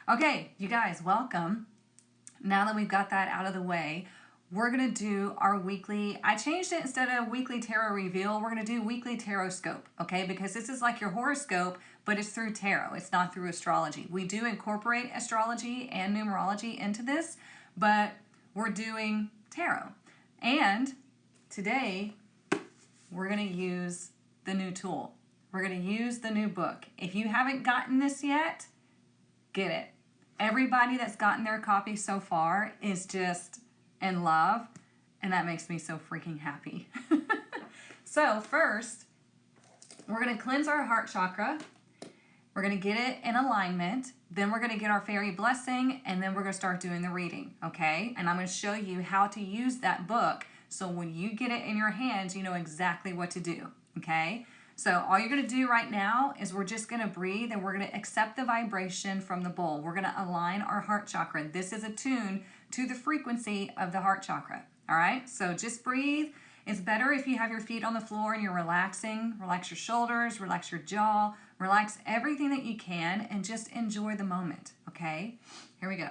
Okay, you guys, welcome. Now that we've got that out of the way, we're going to do our weekly, I changed it instead of weekly tarot reveal, we're going to do weekly Tarotscope, okay? Because this is like your horoscope, but it's through tarot. It's not through astrology. We do incorporate astrology and numerology into this, but we're doing tarot. And today, we're going to use the new tool. We're going to use the new book. If you haven't gotten this yet, get it. Everybody that's gotten their copy so far is just in love, and that makes me so freaking happy. So first, we're going to cleanse our heart chakra. We're going to get it in alignment. Then we're going to get our fairy blessing, and then we're going to start doing the reading, okay? And I'm going to show you how to use that book so when you get it in your hands, you know exactly what to do, okay? So all you're going to do right now is we're just going to breathe and we're going to accept the vibration from the bowl. We're going to align our heart chakra. This is attuned to the frequency of the heart chakra. All right, so just breathe. It's better if you have your feet on the floor and you're relaxing. Relax your shoulders, relax your jaw, relax everything that you can, and just enjoy the moment, okay? Here we go.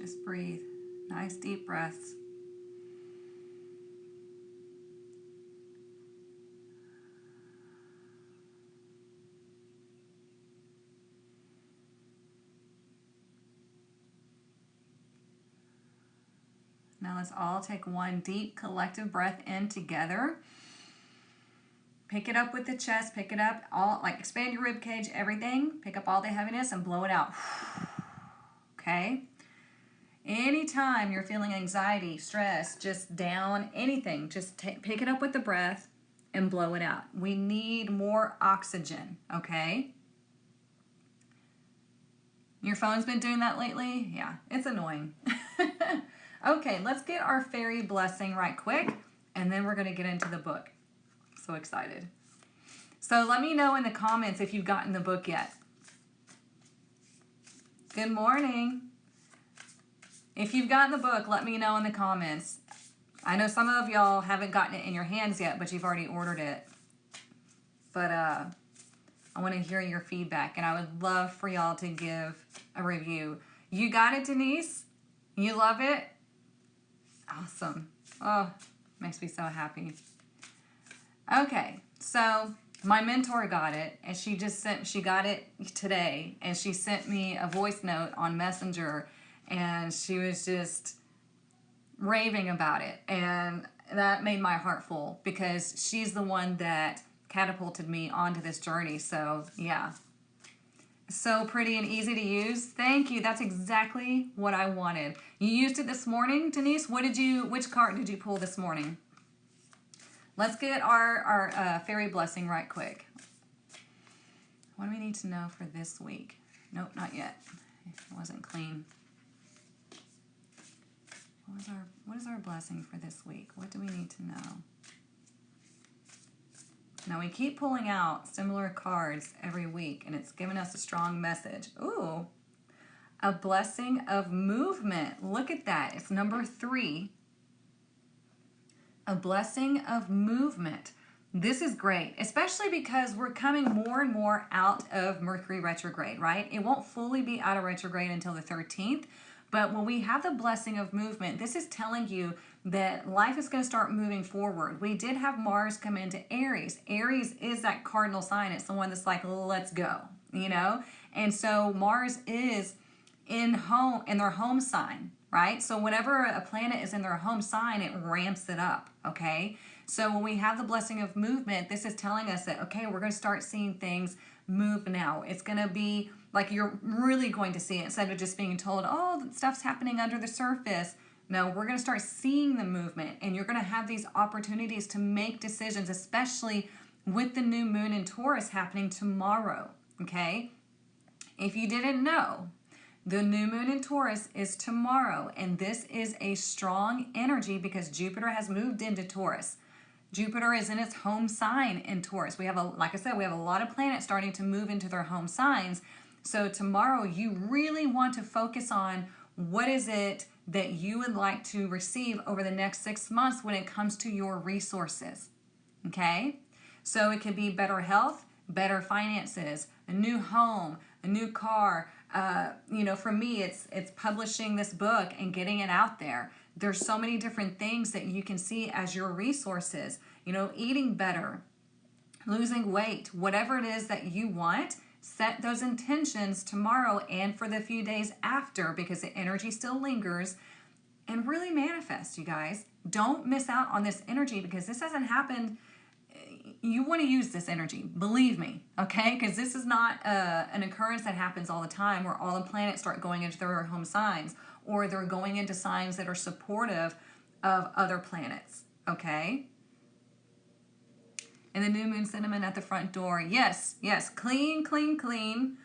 Just breathe. Nice deep breaths. Now let's all take one deep collective breath in together. Pick it up with the chest, pick it up, all like expand your rib cage, everything. Pick up all the heaviness and blow it out. Okay? Anytime you're feeling anxiety, stress, just down, anything, just pick it up with the breath and blow it out. We need more oxygen, okay? Your phone's been doing that lately? Yeah, it's annoying. Okay, let's get our fairy blessing right quick, and then we're going to get into the book. So excited. So let me know in the comments if you've gotten the book yet. Good morning. If you've gotten the book, let me know in the comments. I know some of y'all haven't gotten it in your hands yet, but you've already ordered it. But I want to hear your feedback, and I would love for y'all to give a review. You got it, Denise? You love it? Awesome. Oh, makes me so happy. Okay, so my mentor got it, and she got it today, and she sent me a voice note on Messenger, and she was just raving about it, and that made my heart full because she's the one that catapulted me onto this journey. So yeah, so pretty and easy to use. Thank you. That's exactly what I wanted. You used it this morning, Denise. Which card did you pull this morning? Let's get our fairy blessing right quick. What do we need to know for this week? Nope, not yet. It wasn't clean. What is our blessing for this week? What do we need to know? Now we keep pulling out similar cards every week, and it's giving us a strong message. Ooh, a blessing of movement. Look at that. It's number 3. A blessing of movement. This is great, especially because we're coming more and more out of Mercury retrograde, right? It won't fully be out of retrograde until the 13th, but when we have the blessing of movement, this is telling you that life is going to start moving forward. We did have Mars come into Aries. Aries is that cardinal sign. It's the one that's like, let's go, you know? And so Mars is in their home sign, right? So whenever a planet is in their home sign, it ramps it up, okay? So when we have the blessing of movement, this is telling us that, okay, we're going to start seeing things move now. It's going to be like you're really going to see it instead of just being told, oh, stuff's happening under the surface. No, we're going to start seeing the movement, and you're going to have these opportunities to make decisions, especially with the new moon in Taurus happening tomorrow, okay? If you didn't know, the new moon in Taurus is tomorrow, and this is a strong energy because Jupiter has moved into Taurus. Jupiter is in its home sign in Taurus. We have like I said, we have a lot of planets starting to move into their home signs. So tomorrow you really want to focus on what is it that you would like to receive over the next 6 months when it comes to your resources. Okay? So it could be better health, better finances, a new home, a new car. For me, it's publishing this book and getting it out there. There's so many different things that you can see as your resources. Eating better, losing weight, whatever it is that you want. Set those intentions tomorrow and for the few days after, because the energy still lingers, and really manifest, you guys. Don't miss out on this energy, because this hasn't happened. You want to use this energy, believe me, okay? Because this is not an occurrence that happens all the time, where all the planets start going into their home signs, or they're going into signs that are supportive of other planets, okay? And the new moon cinnamon at the front door. Yes, clean, clean, clean.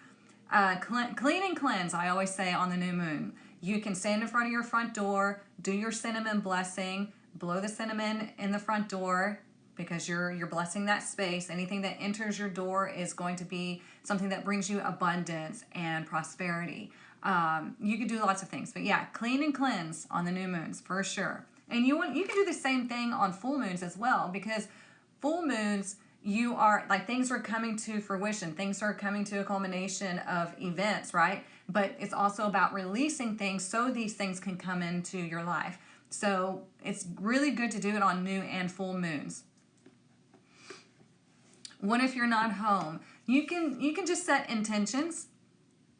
Clean and cleanse, I always say on the new moon. You can stand in front of your front door, do your cinnamon blessing, blow the cinnamon in the front door, because you're blessing that space. Anything that enters your door is going to be something that brings you abundance and prosperity. You could do lots of things, but yeah, clean and cleanse on the new moons for sure. And you can do the same thing on full moons as well, because full moons, you are like, things are coming to fruition, things are coming to a culmination of events, right? But it's also about releasing things so these things can come into your life. So it's really good to do it on new and full moons. What if you're not home? You can just set intentions.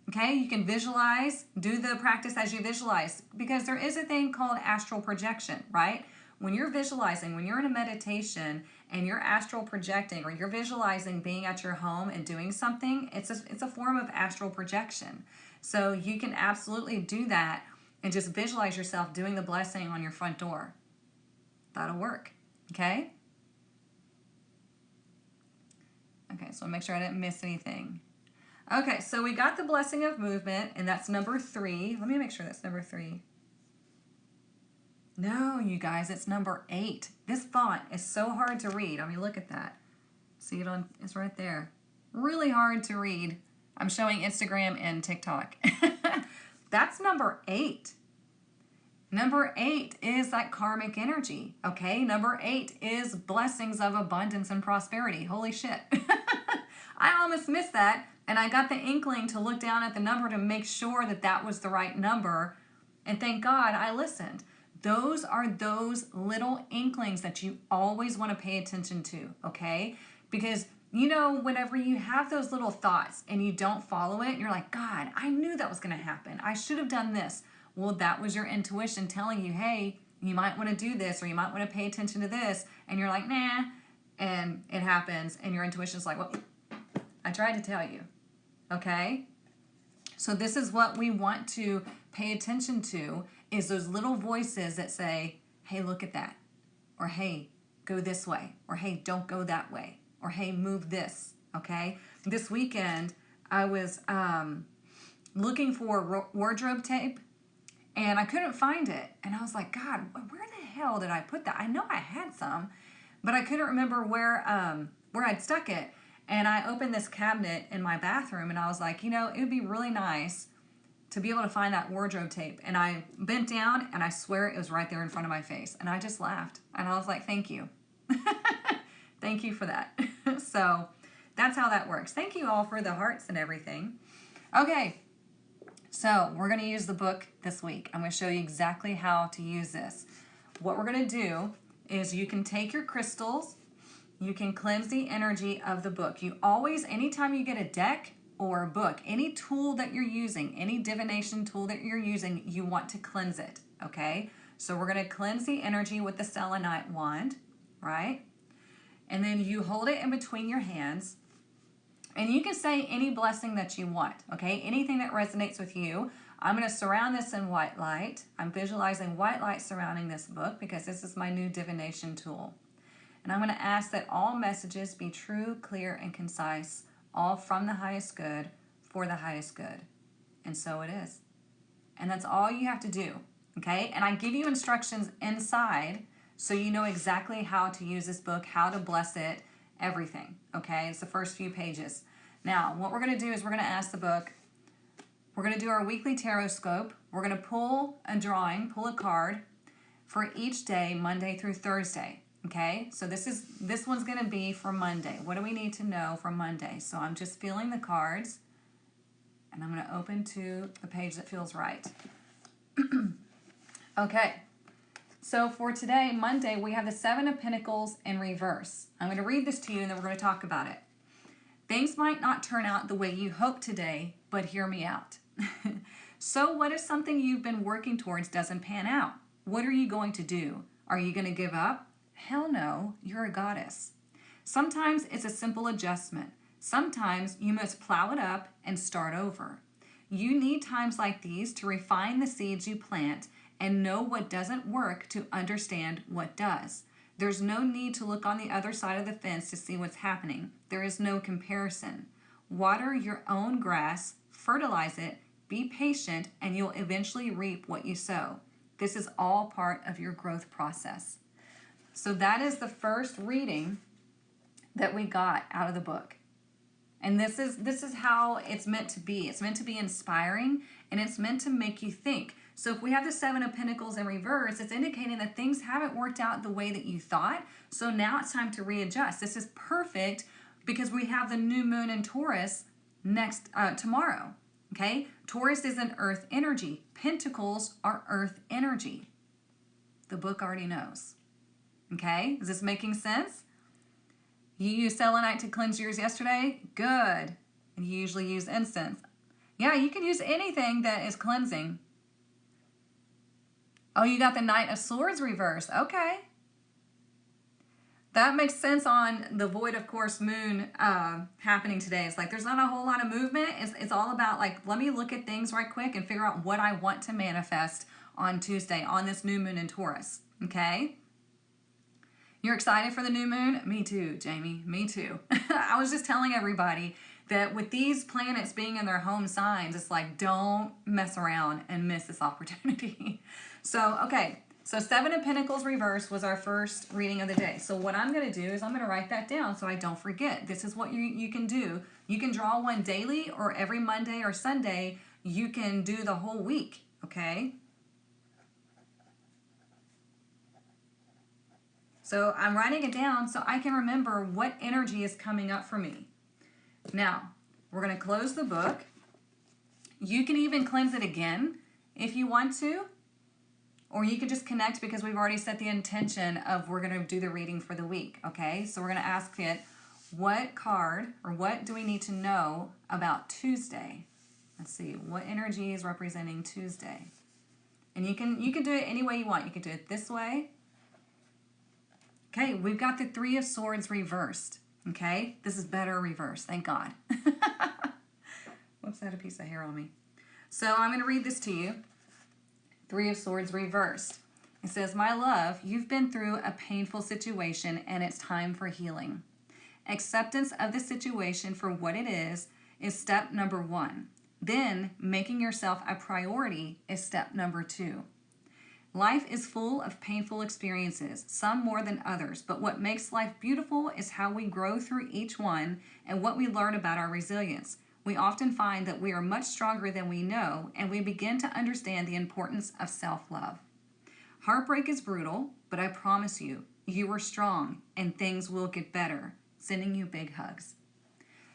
Okay, you can visualize, do the practice as you visualize, because there is a thing called astral projection, right? When you're visualizing, when you're in a meditation and you're astral projecting, or you're visualizing being at your home and doing something, it's a form of astral projection. So you can absolutely do that and just visualize yourself doing the blessing on your front door. That'll work, okay? Okay, so make sure I didn't miss anything. Okay, so we got the blessing of movement, and that's number 3. Let me make sure that's number 3. No, you guys, it's number 8. This font is so hard to read. I mean, look at that. See it on, it's right there. Really hard to read. I'm showing Instagram and TikTok. That's number 8. Number 8 is that karmic energy, okay? Number 8 is blessings of abundance and prosperity. Holy shit. I almost missed that, and I got the inkling to look down at the number to make sure that that was the right number, and thank God I listened. Those are those little inklings that you always want to pay attention to, okay? Because, whenever you have those little thoughts and you don't follow it, you're like, God, I knew that was going to happen. I should have done this. Well, that was your intuition telling you, hey, you might want to do this, or you might want to pay attention to this, and you're like, nah, and it happens, and your intuition's like, well, I tried to tell you, okay? So this is what we want to pay attention to, is those little voices that say, hey, look at that, or hey, go this way, or hey, don't go that way, or hey, move this, okay? This weekend, I was looking for wardrobe tape, and I couldn't find it. And I was like, God, where the hell did I put that? I know I had some, but I couldn't remember where I'd stuck it. And I opened this cabinet in my bathroom, and I was like, it would be really nice to be able to find that wardrobe tape. And I bent down, and I swear it was right there in front of my face. And I just laughed. And I was like, thank you. Thank you for that. So that's how that works. Thank you all for the hearts and everything. Okay. So we're going to use the book this week. I'm going to show you exactly how to use this. What we're going to do is you can take your crystals, you can cleanse the energy of the book. You always, anytime you get a deck or a book, any tool that you're using, any divination tool that you're using, you want to cleanse it, okay? So we're going to cleanse the energy with the selenite wand, right? And then you hold it in between your hands. And you can say any blessing that you want, okay? Anything that resonates with you. I'm going to surround this in white light. I'm visualizing white light surrounding this book because this is my new divination tool. And I'm going to ask that all messages be true, clear, and concise, all from the highest good, for the highest good. And so it is. And that's all you have to do, okay? And I give you instructions inside So you know exactly how to use this book, how to bless it, everything. Okay, it's the first few pages. Now, what we're going to do is we're going to ask the book, we're going to do our weekly Tarotscope. We're going to pull a drawing, pull a card for each day, Monday through Thursday. Okay, so this one's going to be for Monday. What do we need to know for Monday? So I'm just feeling the cards, and I'm going to open to the page that feels right. Okay, so for today, Monday, we have the Seven of Pentacles in reverse. I'm going to read this to you, and then we're going to talk about it. Things might not turn out the way you hope today, but hear me out. So what if something you've been working towards doesn't pan out? What are you going to do? Are you going to give up? Hell no, you're a goddess. Sometimes it's a simple adjustment. Sometimes you must plow it up and start over. You need times like these to refine the seeds you plant and know what doesn't work to understand what does. There's no need to look on the other side of the fence to see what's happening. There is no comparison. Water your own grass, fertilize it, be patient, and you'll eventually reap what you sow. This is all part of your growth process. So that is the first reading that we got out of the book. And this is how it's meant to be. It's meant to be inspiring, and it's meant to make you think. So if we have the Seven of Pentacles in reverse, it's indicating that things haven't worked out the way that you thought. So now it's time to readjust. This is perfect because we have the new moon in Taurus tomorrow. Okay? Taurus is an earth energy. Pentacles are earth energy. The book already knows. Okay? Is this making sense? You used selenite to cleanse yours yesterday? Good. And you usually use incense. Yeah, you can use anything that is cleansing. Oh, you got the Knight of Swords reversed. Okay. That makes sense on the void of course moon happening today. It's like there's not a whole lot of movement. It's all about like, let me look at things right quick and figure out what I want to manifest on Tuesday on this new moon in Taurus. Okay? You're excited for the new moon? Me too, Jamie. Me too. I was just telling everybody that with these planets being in their home signs, it's like don't mess around and miss this opportunity. So, okay. So Seven of Pentacles reverse was our first reading of the day. So what I'm going to do is I'm going to write that down so I don't forget. This is what you can do. You can draw one daily or every Monday or Sunday. You can do the whole week, okay? So I'm writing it down so I can remember what energy is coming up for me. Now, we're going to close the book. You can even cleanse it again if you want to. Or you could just connect because we've already set the intention of we're going to do the reading for the week, okay? So we're going to ask it, what card or what do we need to know about Tuesday? Let's see, what energy is representing Tuesday? And you can do it any way you want. You can do it this way. Okay, we've got the Three of Swords reversed, okay? This is better reversed, thank God. Whoops, I had a piece of hair on me. So I'm going to read this to you. Three of Swords reversed. It says, my love, you've been through a painful situation and it's time for healing. Acceptance of the situation for what it is step number 1. Then making yourself a priority is step number 2. Life is full of painful experiences, some more than others, but what makes life beautiful is how we grow through each one and what we learn about our resilience. We often find that we are much stronger than we know, and we begin to understand the importance of self-love. Heartbreak is brutal, but I promise you, you are strong, and things will get better. Sending you big hugs.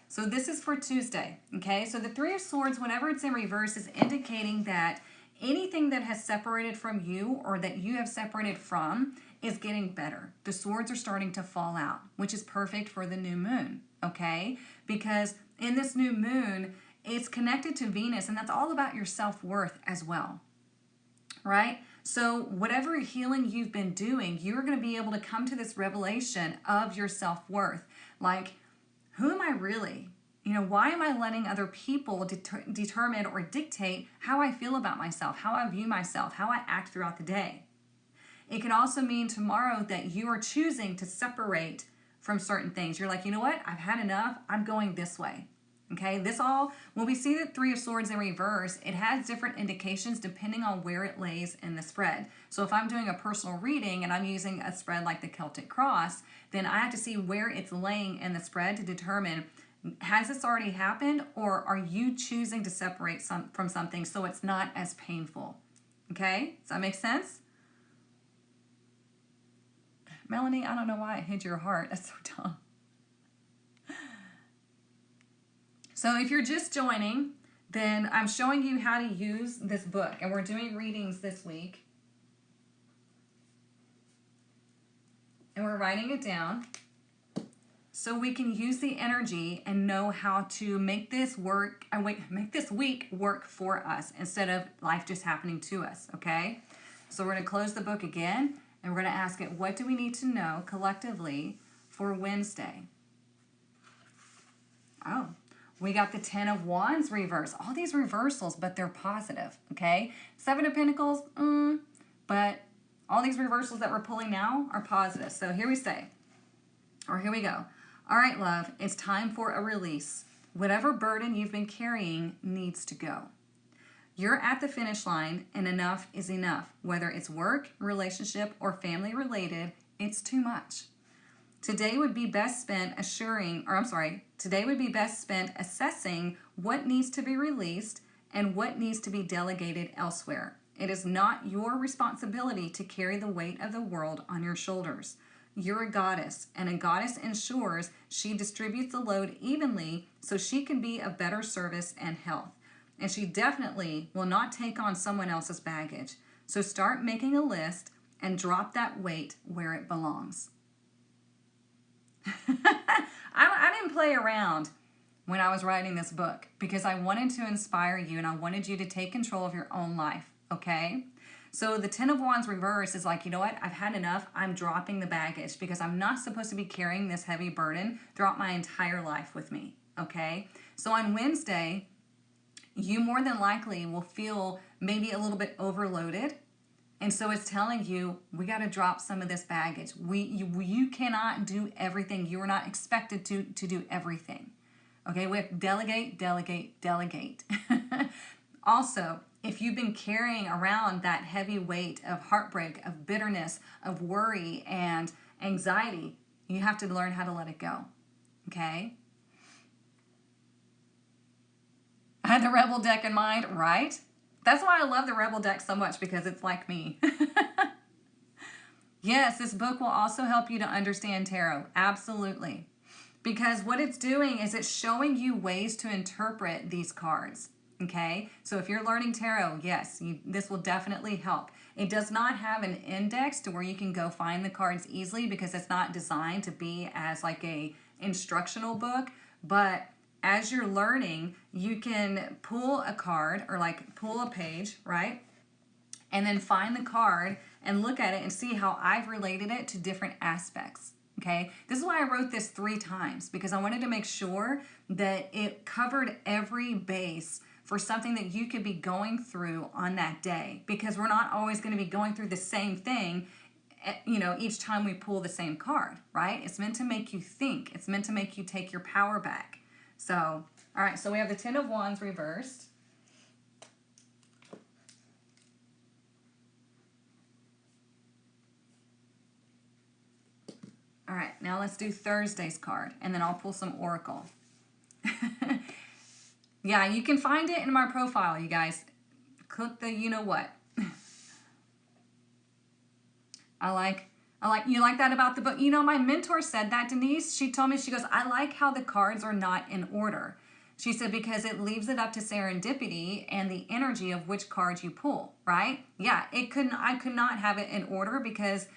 So this is for Tuesday, okay? So the Three of Swords, whenever it's in reverse, is indicating that anything that has separated from you or that you have separated from is getting better. The swords are starting to fall out, which is perfect for the new moon, okay? Because in this new moon, it's connected to Venus, and that's all about your self-worth as well, right? So whatever healing you've been doing, you're going to be able to come to this revelation of your self-worth. Like, who am I really? You know, why am I letting other people determine or dictate how I feel about myself, how I view myself, how I act throughout the day? It could also mean tomorrow that you are choosing to separate from certain things. You're like, you know what? I've had enough. I'm going this way. Okay, when we see the Three of Swords in reverse, it has different indications depending on where it lays in the spread. So if I'm doing a personal reading and I'm using a spread like the Celtic Cross, then I have to see where it's laying in the spread to determine, has this already happened, or are you choosing to separate from something so it's not as painful? Okay, does that make sense? Melanie, I don't know why it hid your heart. That's so dumb. So if you're just joining, then I'm showing you how to use this book. And we're doing readings this week. And we're writing it down so we can use the energy and know how to make this week work for us instead of life just happening to us, okay? So we're going to close the book again, and we're going to ask it, what do we need to know collectively for Wednesday? Oh, we got the Ten of Wands reverse. All these reversals, but they're positive, okay? Seven of Pentacles, but all these reversals that we're pulling now are positive. So here we go. All right, love, it's time for a release. Whatever burden you've been carrying needs to go. You're at the finish line, and enough is enough. Whether it's work, relationship, or family related, it's too much. Today would be best spent assessing what needs to be released and what needs to be delegated elsewhere. It is not your responsibility to carry the weight of the world on your shoulders. You're a goddess, and a goddess ensures she distributes the load evenly so she can be of better service and health. And she definitely will not take on someone else's baggage. So start making a list and drop that weight where it belongs. I didn't play around when I was writing this book because I wanted to inspire you and I wanted you to take control of your own life, okay? So the Ten of Wands reverse is like, you know what? I've had enough. I'm dropping the baggage because I'm not supposed to be carrying this heavy burden throughout my entire life with me, okay? So on Wednesday, you more than likely will feel maybe a little bit overloaded. And so it's telling you, we got to drop some of this baggage. You cannot do everything. You are not expected to do everything. Okay, we have to delegate, delegate, delegate. Also, if you've been carrying around that heavy weight of heartbreak, of bitterness, of worry and anxiety, you have to learn how to let it go. Okay? I had the Rebel deck in mind, right? That's why I love the Rebel deck so much, because it's like me. Yes, this book will also help you to understand tarot. Absolutely. Because what it's doing is it's showing you ways to interpret these cards. Okay? So if you're learning tarot, yes, this will definitely help. It does not have an index to where you can go find the cards easily because it's not designed to be as like a instructional book. But as you're learning, you can pull a card or like pull a page, right? And then find the card and look at it and see how I've related it to different aspects. Okay, this is why I wrote this 3 times, because I wanted to make sure that it covered every base for something that you could be going through on that day, because we're not always going to be going through the same thing, you know, each time we pull the same card, right? It's meant to make you think. It's meant to make you take your power back. So, all right, so we have the Ten of Wands reversed. All right, now let's do Thursday's card, and then I'll pull some Oracle. Yeah, you can find it in my profile, you guys. Click the you-know-what. You like that about the book? You know, my mentor said that, Denise. She told me, she goes, I like how the cards are not in order. She said, because it leaves it up to serendipity and the energy of which cards you pull, right? Yeah, I could not have it in order, because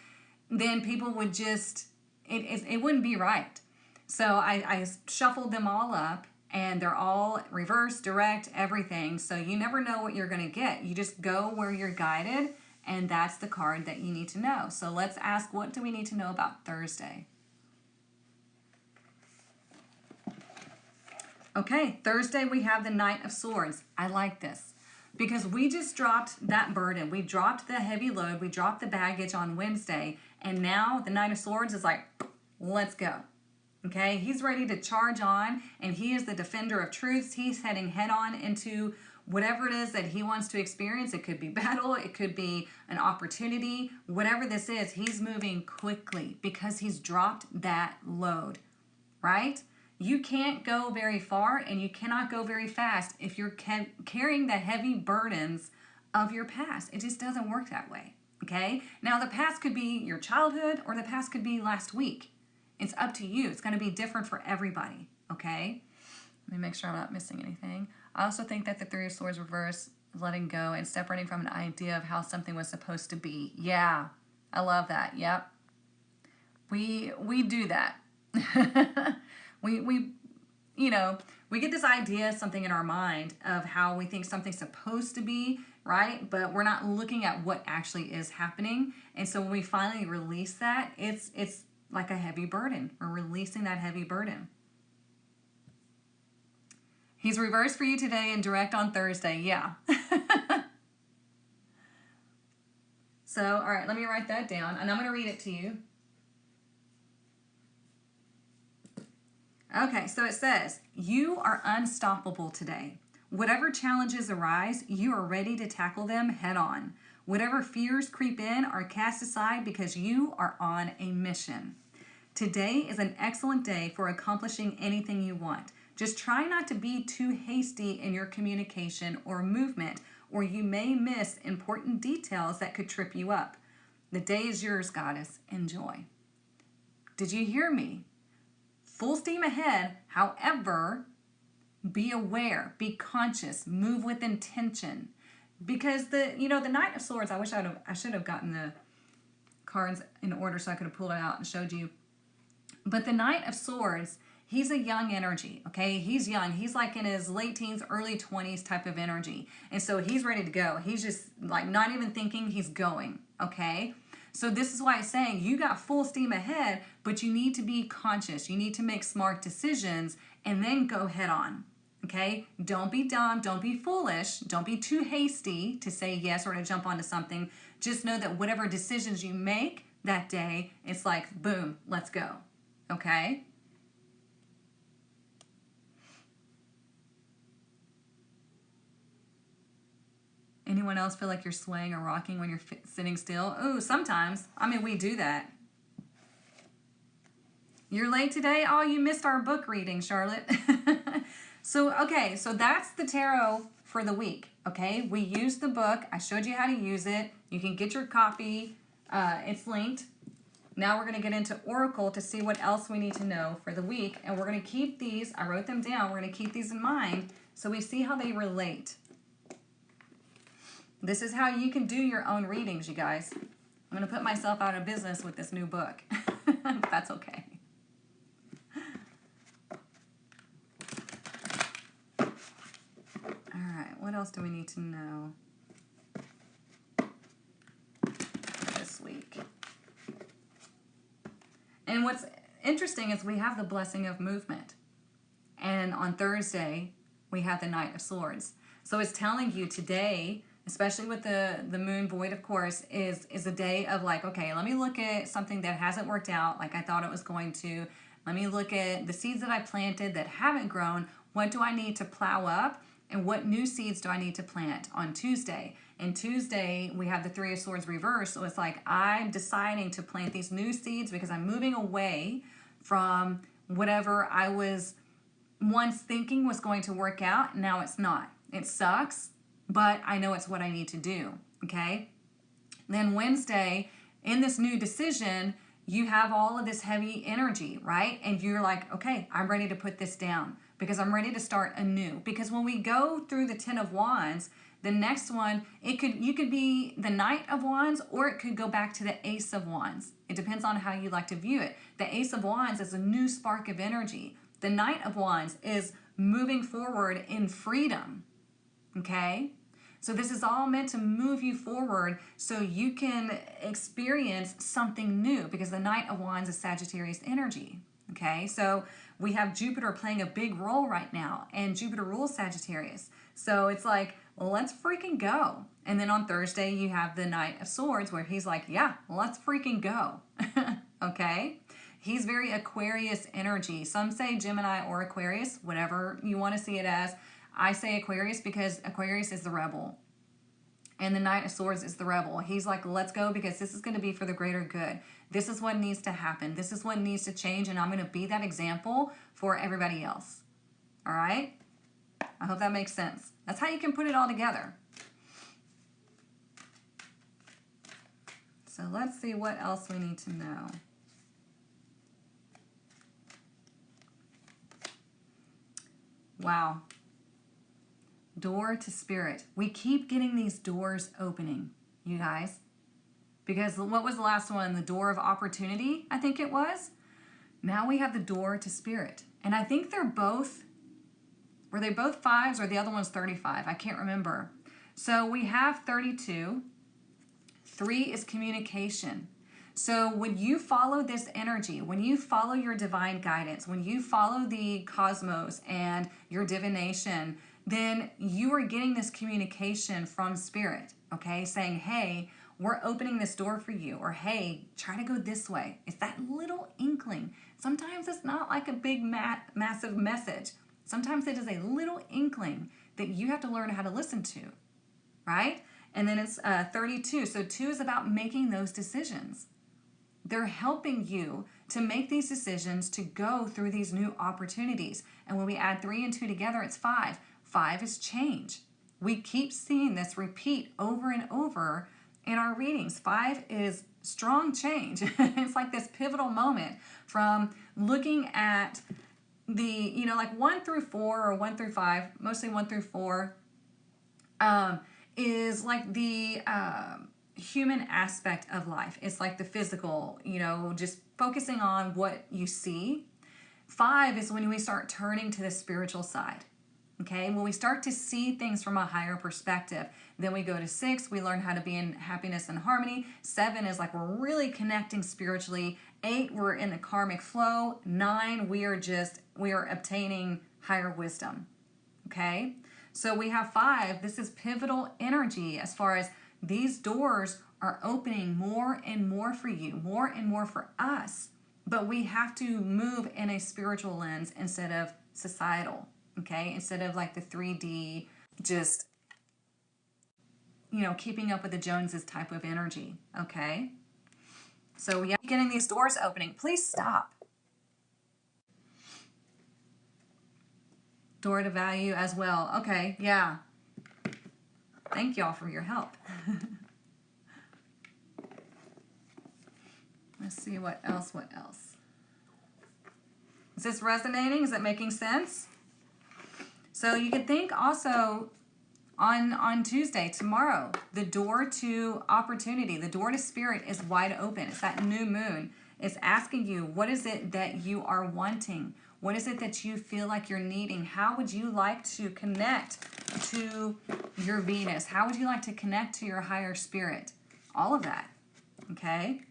then people would just, it wouldn't be right. So I shuffled them all up, and they're all reverse, direct, everything. So you never know what you're going to get. You just go where you're guided, and that's the card that you need to know. So let's ask, what do we need to know about Thursday? Okay, Thursday we have the Knight of Swords. I like this because we just dropped that burden. We dropped the heavy load. We dropped the baggage on Wednesday, and now the Knight of Swords is like, let's go. Okay, he's ready to charge on, and he is the defender of truths. He's heading head on into whatever it is that he wants to experience. It could be battle, it could be an opportunity, whatever this is, he's moving quickly because he's dropped that load, right? You can't go very far and you cannot go very fast if you're carrying the heavy burdens of your past. It just doesn't work that way, okay? Now, the past could be your childhood or the past could be last week. It's up to you. It's going to be different for everybody, okay? Let me make sure I'm not missing anything. I also think that the Three of Swords reverse is letting go and separating from an idea of how something was supposed to be. Yeah, I love that. Yep. We do that. we you know, we get this idea, something in our mind of how we think something's supposed to be, right? But we're not looking at what actually is happening. And so when we finally release that, it's like a heavy burden. We're releasing that heavy burden. He's reversed for you today and direct on Thursday. Yeah. So, all right, let me write that down, and I'm going to read it to you. Okay, so it says, you are unstoppable today. Whatever challenges arise, you are ready to tackle them head on. Whatever fears creep in are cast aside because you are on a mission. Today is an excellent day for accomplishing anything you want. Just try not to be too hasty in your communication or movement, or you may miss important details that could trip you up. The day is yours, Goddess. Enjoy. Did you hear me? Full steam ahead. However, be aware, be conscious, move with intention. Because the Knight of Swords, I should have gotten the cards in order so I could have pulled it out and showed you. But the Knight of Swords, he's a young energy, okay? He's young. He's like in his late teens, early 20s type of energy. And so he's ready to go. He's just like not even thinking, he's going, okay? So this is why it's saying you got full steam ahead, but you need to be conscious. You need to make smart decisions and then go head on, okay? Don't be dumb. Don't be foolish. Don't be too hasty to say yes or to jump onto something. Just know that whatever decisions you make that day, it's like, boom, let's go. Okay? Anyone else feel like you're swaying or rocking when you're sitting still? Oh, sometimes. I mean, we do that. You're late today? Oh, you missed our book reading, Charlotte. So that's the tarot for the week, okay? We used the book. I showed you how to use it. You can get your copy. It's linked. Now we're going to get into Oracle to see what else we need to know for the week. And we're going to keep these, I wrote them down, we're going to keep these in mind so we see how they relate. This is how you can do your own readings, you guys. I'm going to put myself out of business with this new book. But that's okay. All right, what else do we need to know this week? And what's interesting is we have the blessing of movement. And on Thursday, we have the Knight of Swords. So it's telling you today, especially with the moon void, of course, is a day of like, okay, let me look at something that hasn't worked out like I thought it was going to. Let me look at the seeds that I planted that haven't grown. What do I need to plow up? And what new seeds do I need to plant on Tuesday? And Tuesday, we have the Three of Swords reversed. So it's like I'm deciding to plant these new seeds because I'm moving away from whatever I was once thinking was going to work out. Now it's not. It sucks, but I know it's what I need to do, okay? Then Wednesday, in this new decision, you have all of this heavy energy, right? And you're like, okay, I'm ready to put this down because I'm ready to start anew. Because when we go through the Ten of Wands, the next one, you could be the Knight of Wands or it could go back to the Ace of Wands. It depends on how you like to view it. The Ace of Wands is a new spark of energy. The Knight of Wands is moving forward in freedom, okay? So this is all meant to move you forward so you can experience something new because the Knight of Wands is Sagittarius energy, okay? So we have Jupiter playing a big role right now, and Jupiter rules Sagittarius. So it's like, well, let's freaking go. And then on Thursday, you have the Knight of Swords where he's like, yeah, let's freaking go, okay? He's very Aquarius energy. Some say Gemini or Aquarius, whatever you want to see it as. I say Aquarius because Aquarius is the rebel. And the Knight of Swords is the rebel. He's like, let's go because this is going to be for the greater good. This is what needs to happen. This is what needs to change. And I'm going to be that example for everybody else. All right? I hope that makes sense. That's how you can put it all together. So let's see what else we need to know. Wow. Door to spirit. We keep getting these doors opening, you guys. Because what was the last one? The door of opportunity, I think it was. Now we have the door to spirit. And I think they're both, were they both 5s or the other one's 35? I can't remember. So we have 32. 3 is communication. So when you follow this energy, when you follow your divine guidance, when you follow the cosmos and your divination, then you are getting this communication from spirit, okay? Saying, hey, we're opening this door for you. Or, hey, try to go this way. It's that little inkling. Sometimes it's not like a big, massive message. Sometimes it is a little inkling that you have to learn how to listen to, right? And then it's 32. So 2 is about making those decisions. They're helping you to make these decisions to go through these new opportunities. And when we add 3 and 2 together, it's 5. 5 is change. We keep seeing this repeat over and over in our readings. 5 is strong change. It's like this pivotal moment from looking at the, like 1 through 4 or 1 through 5, mostly 1 through 4, is like the human aspect of life. It's like the physical, just focusing on what you see. 5 is when we start turning to the spiritual side. Okay, when we start to see things from a higher perspective, then we go to 6, we learn how to be in happiness and harmony. 7 is like we're really connecting spiritually. 8, we're in the karmic flow. 9, we are obtaining higher wisdom. Okay, so we have 5. This is pivotal energy as far as these doors are opening more and more for you, more and more for us. But we have to move in a spiritual lens instead of societal. Okay, instead of like the 3D, just, keeping up with the Joneses type of energy. Okay, so we are getting these doors opening. Please stop. Door to value as well. Okay, yeah. Thank y'all for your help. Let's see what else. Is this resonating? Is it making sense? So you could think also on Tuesday, tomorrow, the door to opportunity, the door to spirit is wide open. It's that new moon. It's asking you, what is it that you are wanting? What is it that you feel like you're needing? How would you like to connect to your Venus? How would you like to connect to your higher spirit? All of that, okay?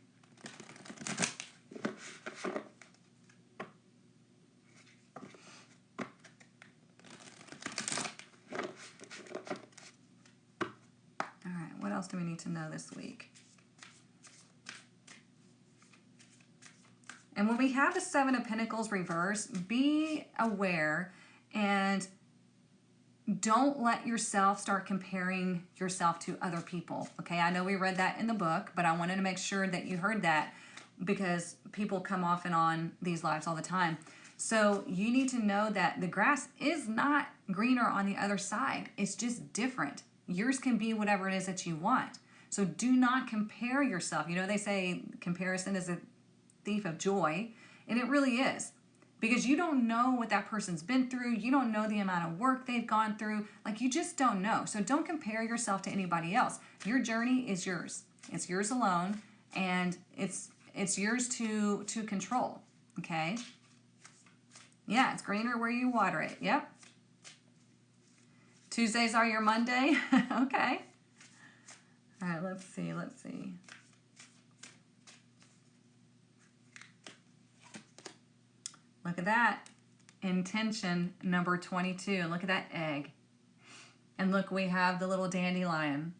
What else do we need to know this week? And when we have the 7 of Pentacles reversed, be aware and don't let yourself start comparing yourself to other people. Okay, I know we read that in the book, but I wanted to make sure that you heard that because people come off and on these lives all the time. So you need to know that the grass is not greener on the other side. It's just different. Yours can be whatever it is that you want. So do not compare yourself. They say comparison is a thief of joy, and it really is. Because you don't know what that person's been through. You don't know the amount of work they've gone through. Like, you just don't know. So don't compare yourself to anybody else. Your journey is yours. It's yours alone, and it's yours to control, okay? Yeah, it's greener where you water it. Yep. Tuesdays are your Monday. Okay. All right, let's see. Look at that. Intention number 22. Look at that egg. And look, we have the little dandelion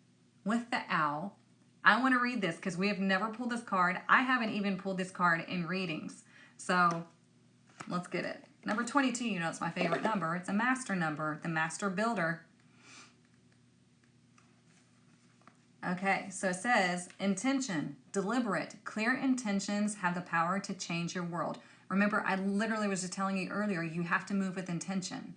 with the owl. I want to read this because we have never pulled this card. I haven't even pulled this card in readings. So let's get it. Number 22, you know it's my favorite number. It's a master number, the master builder. Okay, so it says, intention, deliberate, clear intentions have the power to change your world. Remember, I literally was just telling you earlier, you have to move with intention.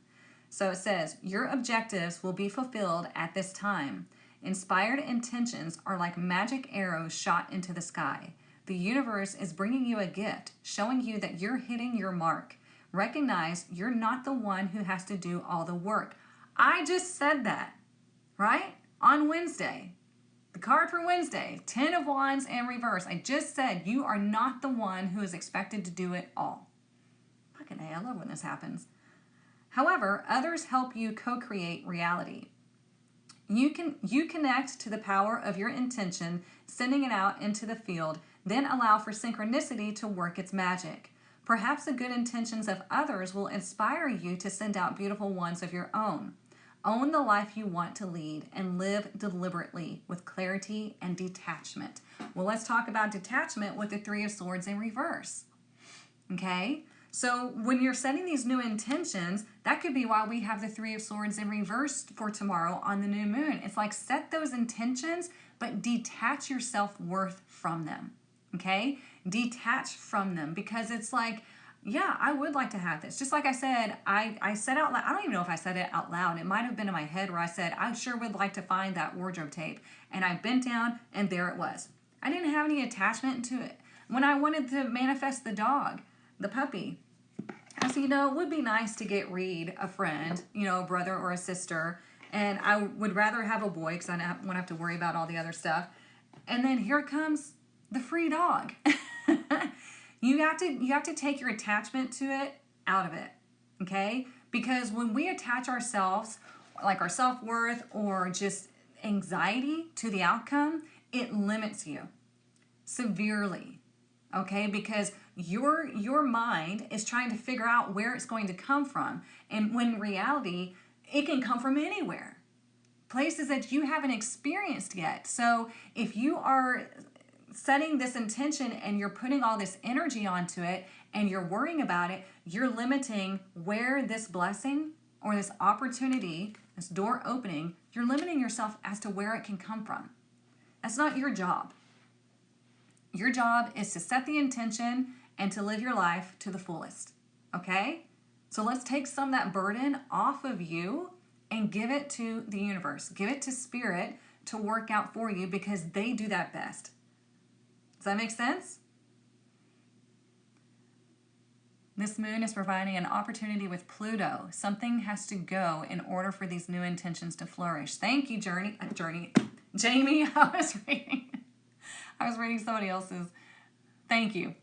So it says, your objectives will be fulfilled at this time. Inspired intentions are like magic arrows shot into the sky. The universe is bringing you a gift, showing you that you're hitting your mark. Recognize you're not the one who has to do all the work. I just said that, right? On Wednesday. The card for Wednesday, 10 of Wands in reverse. I just said you are not the one who is expected to do it all. Fucking A, I love when this happens. However, others help you co-create reality. You connect to the power of your intention, sending it out into the field, then allow for synchronicity to work its magic. Perhaps the good intentions of others will inspire you to send out beautiful ones of your own. Own the life you want to lead and live deliberately with clarity and detachment. Well, let's talk about detachment with the Three of Swords in reverse. Okay? So when you're setting these new intentions, that could be why we have the Three of Swords in reverse for tomorrow on the new moon. It's like set those intentions, but detach your self-worth from them. Okay? Detach from them because it's like, yeah, I would like to have this. Just like I said, I said out loud, I don't even know if I said it out loud. It might have been in my head where I said, I sure would like to find that wardrobe tape. And I bent down and there it was. I didn't have any attachment to it. When I wanted to manifest the dog, the puppy, I said, it would be nice to get Reed, a friend, a brother or a sister. And I would rather have a boy because I won't have to worry about all the other stuff. And then here comes the free dog. You have to take your attachment to it out of it, okay? Because when we attach ourselves, like our self-worth or just anxiety to the outcome, it limits you severely, okay? Because your mind is trying to figure out where it's going to come from. And when in reality, it can come from anywhere. Places that you haven't experienced yet. So if you are setting this intention and you're putting all this energy onto it and you're worrying about it, you're limiting where this blessing or this opportunity, this door opening, you're limiting yourself as to where it can come from. That's not your job. Your job is to set the intention and to live your life to the fullest. Okay? So let's take some of that burden off of you and give it to the universe. Give it to spirit to work out for you because they do that best. Does that make sense? This moon is providing an opportunity with Pluto. Something has to go in order for these new intentions to flourish. Thank you, Jamie. I was reading somebody else's. Thank you.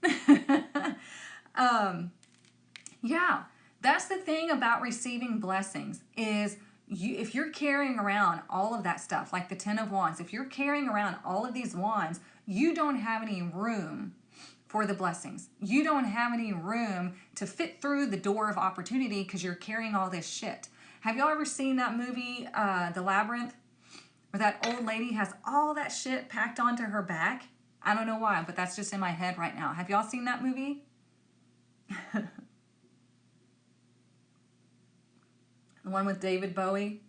Yeah, that's the thing about receiving blessings is if you're carrying around all of that stuff, like the 10 of Wands, if you're carrying around all of these wands, you don't have any room for the blessings. You don't have any room to fit through the door of opportunity because you're carrying all this shit. Have y'all ever seen that movie, The Labyrinth, where that old lady has all that shit packed onto her back? I don't know why, but that's just in my head right now. Have y'all seen that movie? The one with David Bowie.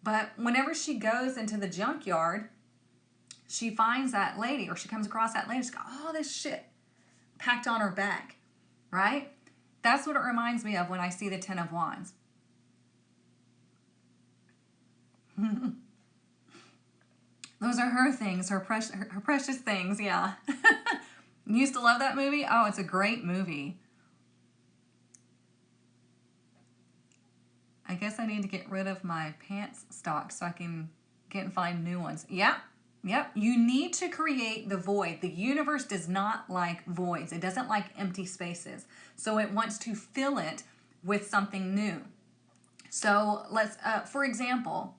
But whenever she goes into the junkyard, she finds that lady, or she comes across that lady, she's got all this shit packed on her back, right? That's what it reminds me of when I see the 10 of Wands. Those are her things, her precious things, yeah. You used to love that movie? Oh, it's a great movie. I guess I need to get rid of my pants stock so I can get and find new ones. Yep. You need to create the void. The universe does not like voids. It doesn't like empty spaces. So it wants to fill it with something new. So let's, for example,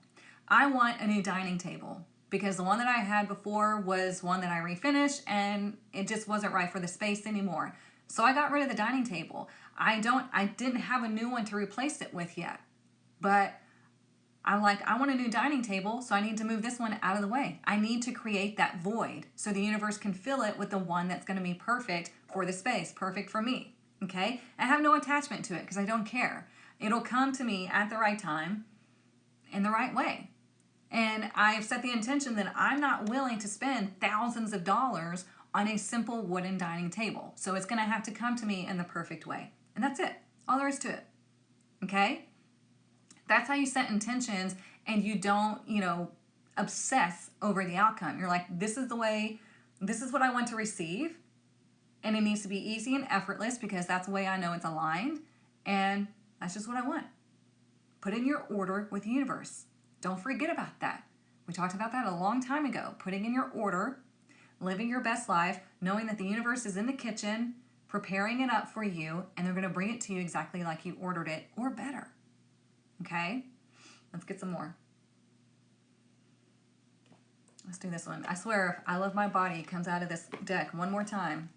I want a new dining table because the one that I had before was one that I refinished and it just wasn't right for the space anymore. So I got rid of the dining table. I didn't have a new one to replace it with yet. But I'm like, I want a new dining table, so I need to move this one out of the way. I need to create that void so the universe can fill it with the one that's going to be perfect for the space, perfect for me. Okay? I have no attachment to it because I don't care. It'll come to me at the right time in the right way. And I've set the intention that I'm not willing to spend thousands of dollars on a simple wooden dining table. So it's going to have to come to me in the perfect way. And that's it. All there is to it. Okay? That's how you set intentions, and you don't, obsess over the outcome. You're like, this is the way, this is what I want to receive. And it needs to be easy and effortless because that's the way I know it's aligned. And that's just what I want. Put in your order with the universe. Don't forget about that. We talked about that a long time ago. Putting in your order, living your best life, knowing that the universe is in the kitchen, preparing it up for you, and they're going to bring it to you exactly like you ordered it or better. Okay? Let's get some more. Let's do this one. I swear, I Love My Body comes out of this deck one more time.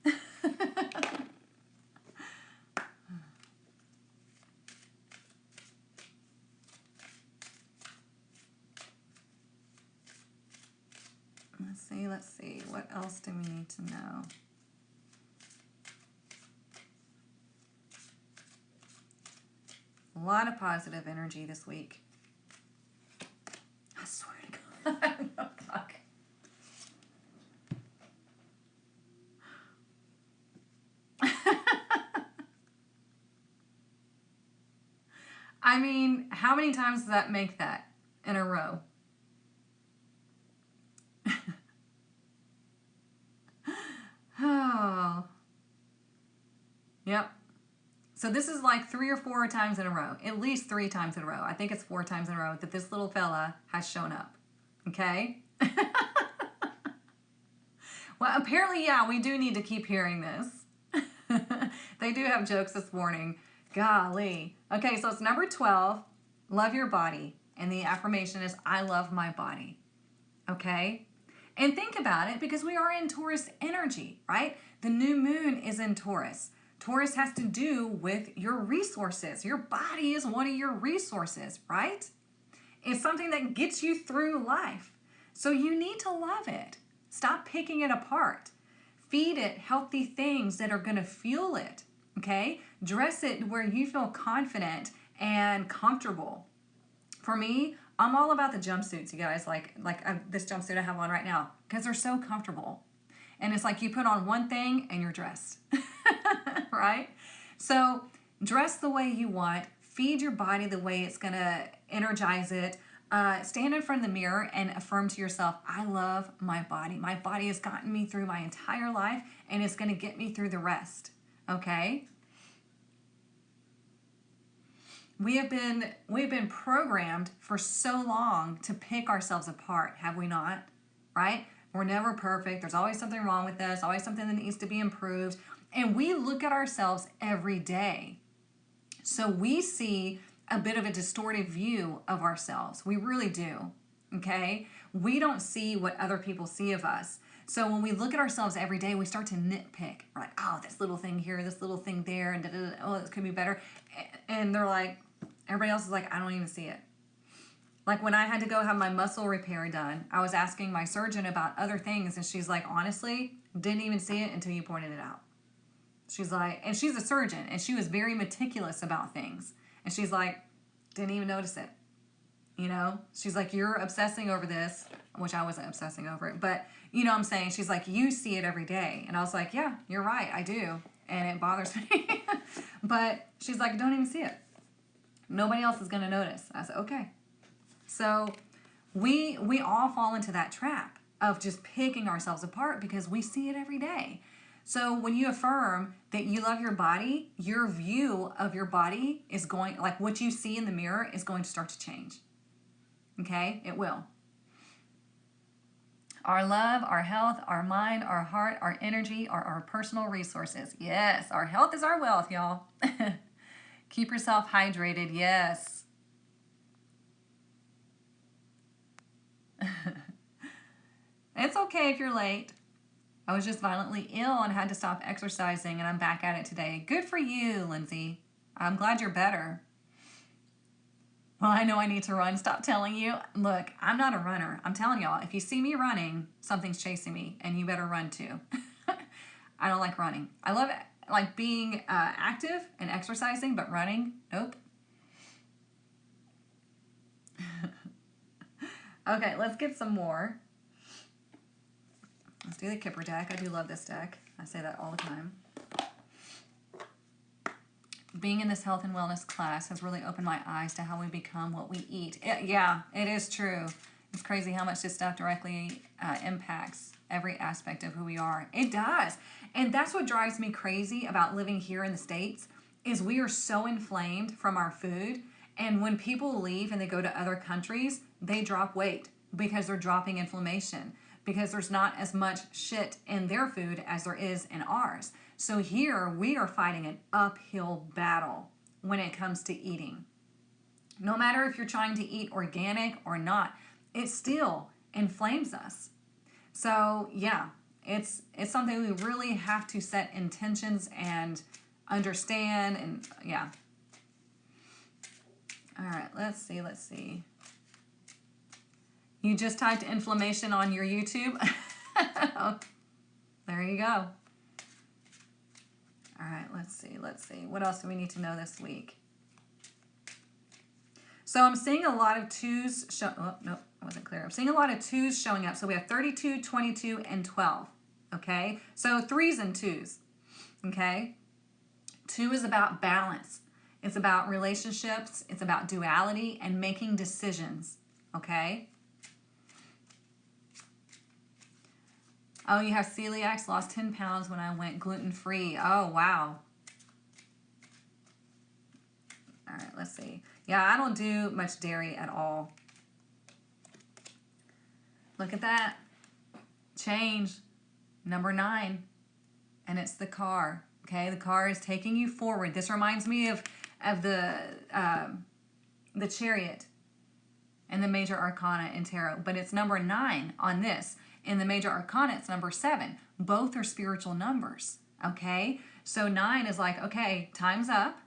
Let's see. What else do we need to know? A lot of positive energy this week. I swear to God. Oh, fuck. I mean, how many times does that make that in a row? Oh. Yep. So this is like 3 or 4 times in a row, at least 3 times in a row. I think it's 4 times in a row that this little fella has shown up. Okay? Well, apparently, yeah, we do need to keep hearing this. They do have jokes this morning. Golly. Okay, so it's number 12, love your body. And the affirmation is, I love my body. Okay? And think about it, because we are in Taurus energy, right? The new moon is in Taurus. Taurus has to do with your resources. Your body is one of your resources, right? It's something that gets you through life. So you need to love it. Stop picking it apart. Feed it healthy things that are going to fuel it, okay? Dress it where you feel confident and comfortable. For me, I'm all about the jumpsuits, you guys, like this jumpsuit I have on right now, because they're so comfortable. And it's like you put on one thing and you're dressed, right? So dress the way you want. Feed your body the way it's going to energize it. Stand in front of the mirror and affirm to yourself, I love my body. My body has gotten me through my entire life, and it's going to get me through the rest, okay? We've been programmed for so long to pick ourselves apart, have we not? Right? We're never perfect. There's always something wrong with us, always something that needs to be improved. And we look at ourselves every day. So we see a bit of a distorted view of ourselves. We really do. Okay? We don't see what other people see of us. So when we look at ourselves every day, we start to nitpick. We're like, oh, this little thing here, this little thing there, and oh, this could be better. And they're like, everybody else is like, I don't even see it. Like when I had to go have my muscle repair done, I was asking my surgeon about other things, and she's like, honestly, didn't even see it until you pointed it out. She's like, and she's a surgeon, and she was very meticulous about things. And she's like, didn't even notice it. You know? She's like, you're obsessing over this, which I wasn't obsessing over it, but you know what I'm saying? She's like, you see it every day. And I was like, yeah, you're right, I do. And it bothers me. But she's like, don't even see it. Nobody else is going to notice. I said, okay. So we all fall into that trap of just picking ourselves apart because we see it every day. So when you affirm that you love your body, your view of your body is going, like what you see in the mirror is going to start to change. Okay? It will. Our love, our health, our mind, our heart, our energy are our personal resources. Yes, our health is our wealth, y'all. Keep yourself hydrated. Yes. It's okay if you're late. I was just violently ill and had to stop exercising, and I'm back at it today. Good for you, Lindsay. I'm glad you're better. Well, I know I need to run. Stop telling you. Look, I'm not a runner. I'm telling y'all, if you see me running, something's chasing me, and you better run too. I don't like running. I love it, like being active and exercising, but running, nope. Okay, let's get some more. Let's do the Kipper deck. I do love this deck. I say that all the time. Being in this health and wellness class has really opened my eyes to how we become what we eat. Yeah, it is true. It's crazy how much this stuff directly impacts every aspect of who we are. It does. And that's what drives me crazy about living here in the States is we are so inflamed from our food. And when people leave and they go to other countries, they drop weight because they're dropping inflammation, because there's not as much shit in their food as there is in ours. So here we are fighting an uphill battle when it comes to eating. No matter if you're trying to eat organic or not, it still inflames us. So yeah, it's something we really have to set intentions and understand, and yeah. All right, let's see. You just typed inflammation on your YouTube? Oh, there you go. All right, let's see. What else do we need to know this week? So I'm seeing a lot of twos. Oh, no, I wasn't clear. I'm seeing a lot of twos showing up. So we have 32, 22, and 12. Okay? So threes and twos. Okay? 2 is about balance. It's about relationships. It's about duality and making decisions. Okay? Oh, you have celiacs, lost 10 pounds when I went gluten-free. Oh, wow. All right, let's see. Yeah, I don't do much dairy at all. Look at that. Change. Number 9. And it's the car. Okay, the car is taking you forward. This reminds me of the Chariot and the Major Arcana in Tarot. But it's number 9 on this. In the Major Arcana, it's number 7. Both are spiritual numbers. Okay, so 9 is like, okay, time's up.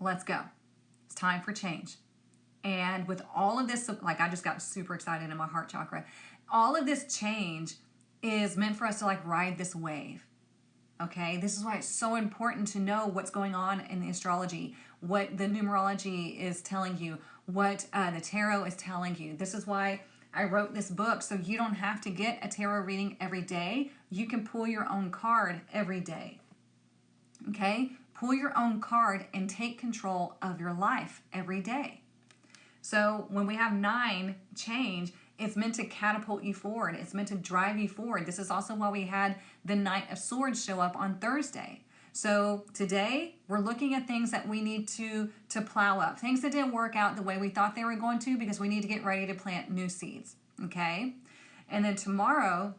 Let's go. It's time for change. And with all of this, like I just got super excited in my heart chakra. All of this change is meant for us to like ride this wave. Okay, this is why it's so important to know what's going on in the astrology, what the numerology is telling you, what the tarot is telling you. This is why I wrote this book, so you don't have to get a tarot reading every day. You can pull your own card every day. Okay? Pull your own card and take control of your life every day. So when we have 9 change, it's meant to catapult you forward. It's meant to drive you forward. This is also why we had the Knight of Swords show up on Thursday. So today, we're looking at things that we need to plow up. Things that didn't work out the way we thought they were going to because we need to get ready to plant new seeds. Okay? And then tomorrow,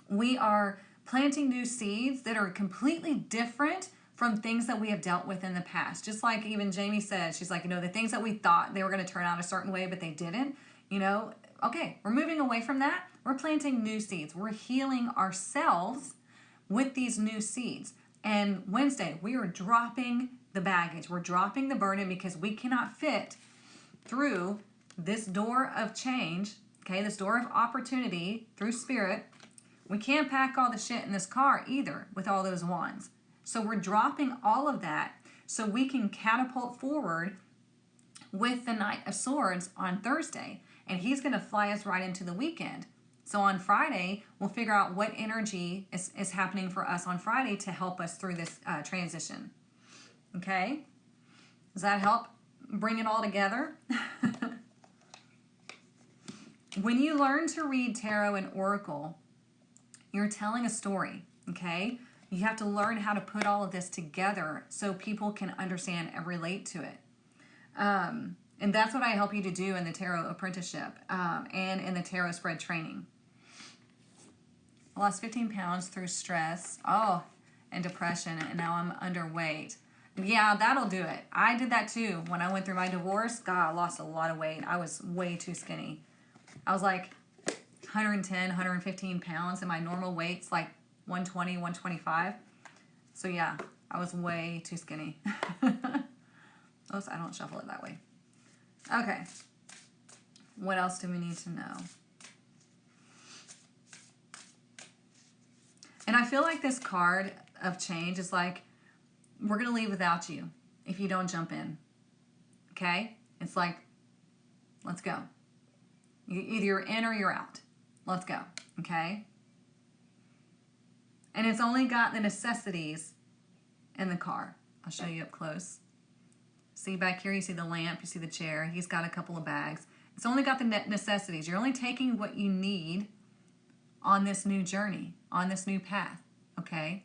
we are planting new seeds that are completely different from things that we have dealt with in the past. Just like even Jamie said, she's like, the things that we thought they were going to turn out a certain way, but they didn't, okay, we're moving away from that. We're planting new seeds. We're healing ourselves with these new seeds. And Wednesday, we are dropping the baggage. We're dropping the burden because we cannot fit through this door of change, okay, this door of opportunity through spirit. We can't pack all the shit in this car either with all those wands. So we're dropping all of that so we can catapult forward with the Knight of Swords on Thursday. And he's going to fly us right into the weekend. So on Friday, we'll figure out what energy is happening for us on Friday to help us through this transition. Okay? Does that help bring it all together? When you learn to read tarot and oracle, you're telling a story, okay? You have to learn how to put all of this together so people can understand and relate to it. And that's what I help you to do in the Tarot Apprenticeship and in the Tarot Spread Training. I lost 15 pounds through stress, and depression, and now I'm underweight. Yeah, that'll do it. I did that too. When I went through my divorce, God, I lost a lot of weight. I was way too skinny. I was like 110, 115 pounds, and my normal weight's like 120, 125. So yeah, I was way too skinny. Oops, I don't shuffle it that way. Okay. What else do we need to know? And I feel like this card of change is like, we're going to leave without you if you don't jump in. Okay? It's like, let's go. Either you're in or you're out. Let's go. Okay? And it's only got the necessities in the car. I'll show you up close. See back here, you see the lamp, you see the chair. He's got a couple of bags. It's only got the necessities. You're only taking what you need on this new journey, on this new path, okay?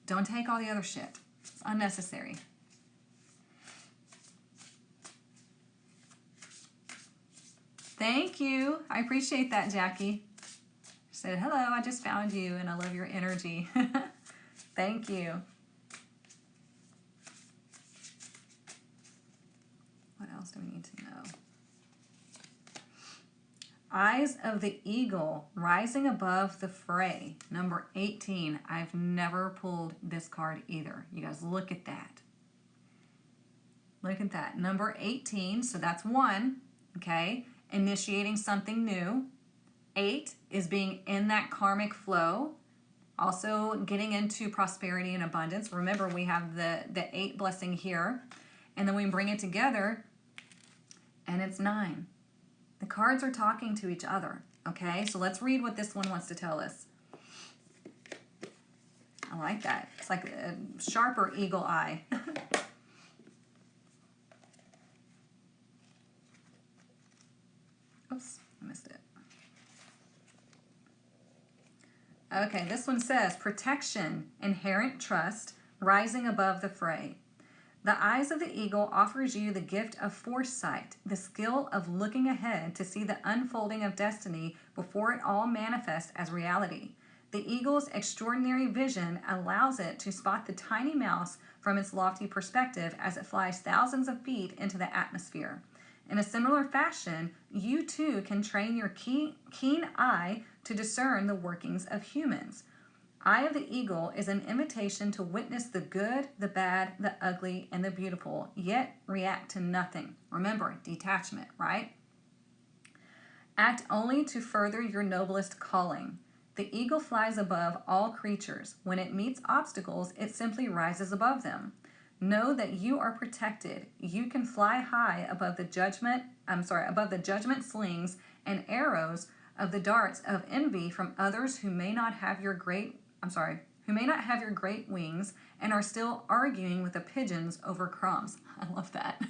Don't take all the other shit. It's unnecessary. Thank you. I appreciate that, Jackie. She said, hello, I just found you and I love your energy. Thank you. What else do we need to know? Eyes of the Eagle, rising above the fray. Number 18. I've never pulled this card either. You guys look at that. Look at that. Number 18, so that's 1, okay? Initiating something new. 8 is being in that karmic flow. Also getting into prosperity and abundance. Remember, we have the 8 blessing here. And then we bring it together, and it's 9. The cards are talking to each other, okay? So let's read what this one wants to tell us. I like that. It's like a sharper eagle eye. Oops, I missed it. Okay, this one says, protection, inherent trust, rising above the fray. The eyes of the eagle offers you the gift of foresight, the skill of looking ahead to see the unfolding of destiny before it all manifests as reality. The eagle's extraordinary vision allows it to spot the tiny mouse from its lofty perspective as it flies thousands of feet into the atmosphere. In a similar fashion, you too can train your keen eye to discern the workings of humans. Eye of the Eagle is an invitation to witness the good, the bad, the ugly, and the beautiful, yet react to nothing. Remember, detachment, right? Act only to further your noblest calling. The eagle flies above all creatures. When it meets obstacles, it simply rises above them. Know that you are protected. You can fly high above the judgment slings and arrows of the darts of envy from others who may not have your great wings and are still arguing with the pigeons over crumbs. I love that.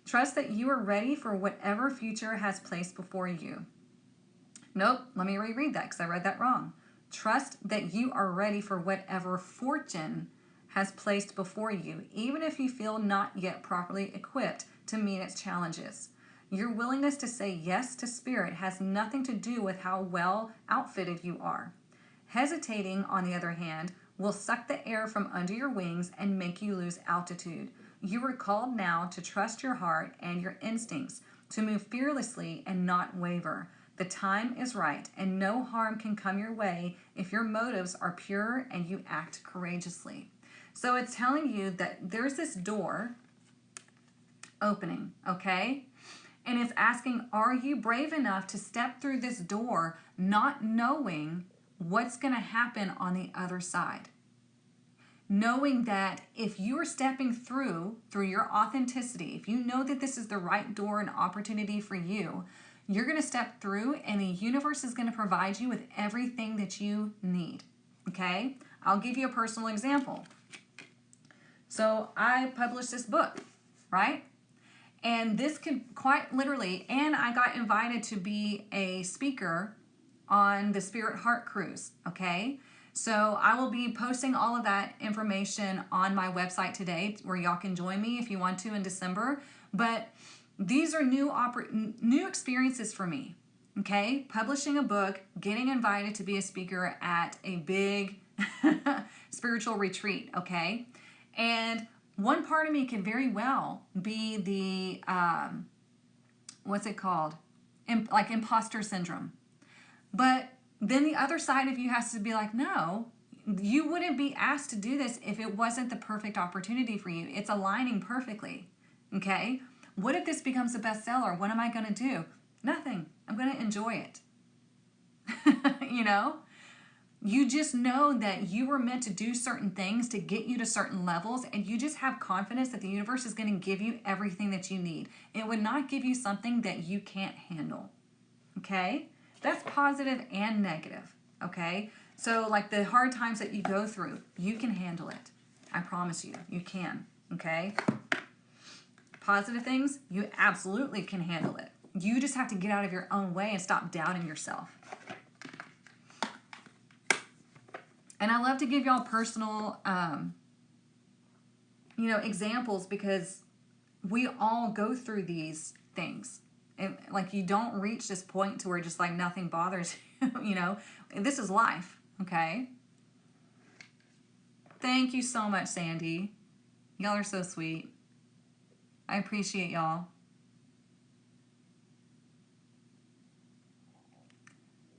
Trust that you are ready for whatever future has placed before you. Nope, let me reread that because I read that wrong. Trust that you are ready for whatever fortune has placed before you, even if you feel not yet properly equipped to meet its challenges. Your willingness to say yes to spirit has nothing to do with how well outfitted you are. Hesitating, on the other hand, will suck the air from under your wings and make you lose altitude. You are called now to trust your heart and your instincts, to move fearlessly and not waver. The time is right, and no harm can come your way if your motives are pure and you act courageously. So it's telling you that there's this door opening, okay? And it's asking, are you brave enough to step through this door not knowing what's going to happen on the other side? Knowing that if you are stepping through your authenticity, if you know that this is the right door and opportunity for you, you're going to step through and the universe is going to provide you with everything that you need, okay? I'll give you a personal example. So I published this book, right? And this could quite literally, and I got invited to be a speaker on the Spirit Heart Cruise, okay? So I will be posting all of that information on my website today where y'all can join me if you want to in December. But these are new experiences for me, okay? Publishing a book, getting invited to be a speaker at a big spiritual retreat, okay? And one part of me could very well be the, what's it called? Like imposter syndrome. But then the other side of you has to be like, no, You wouldn't be asked to do this if it wasn't the perfect opportunity for you. It's aligning perfectly. Okay? What if this becomes a bestseller? What am I going to do? Nothing. I'm going to enjoy it. You know? You just know that you were meant to do certain things to get you to certain levels, and you just have confidence that the universe is going to give you everything that you need. It would not give you something that you can't handle. Okay? That's positive and negative. Okay? So like the hard times that you go through, you can handle it. I promise you, you can. Okay? Positive things, you absolutely can handle it. You just have to get out of your own way and stop doubting yourself. And I love to give y'all personal, examples, because we all go through these things. And like, you don't reach this point to where just like nothing bothers you, This is life, okay? Thank you so much, Sandy. Y'all are so sweet. I appreciate y'all.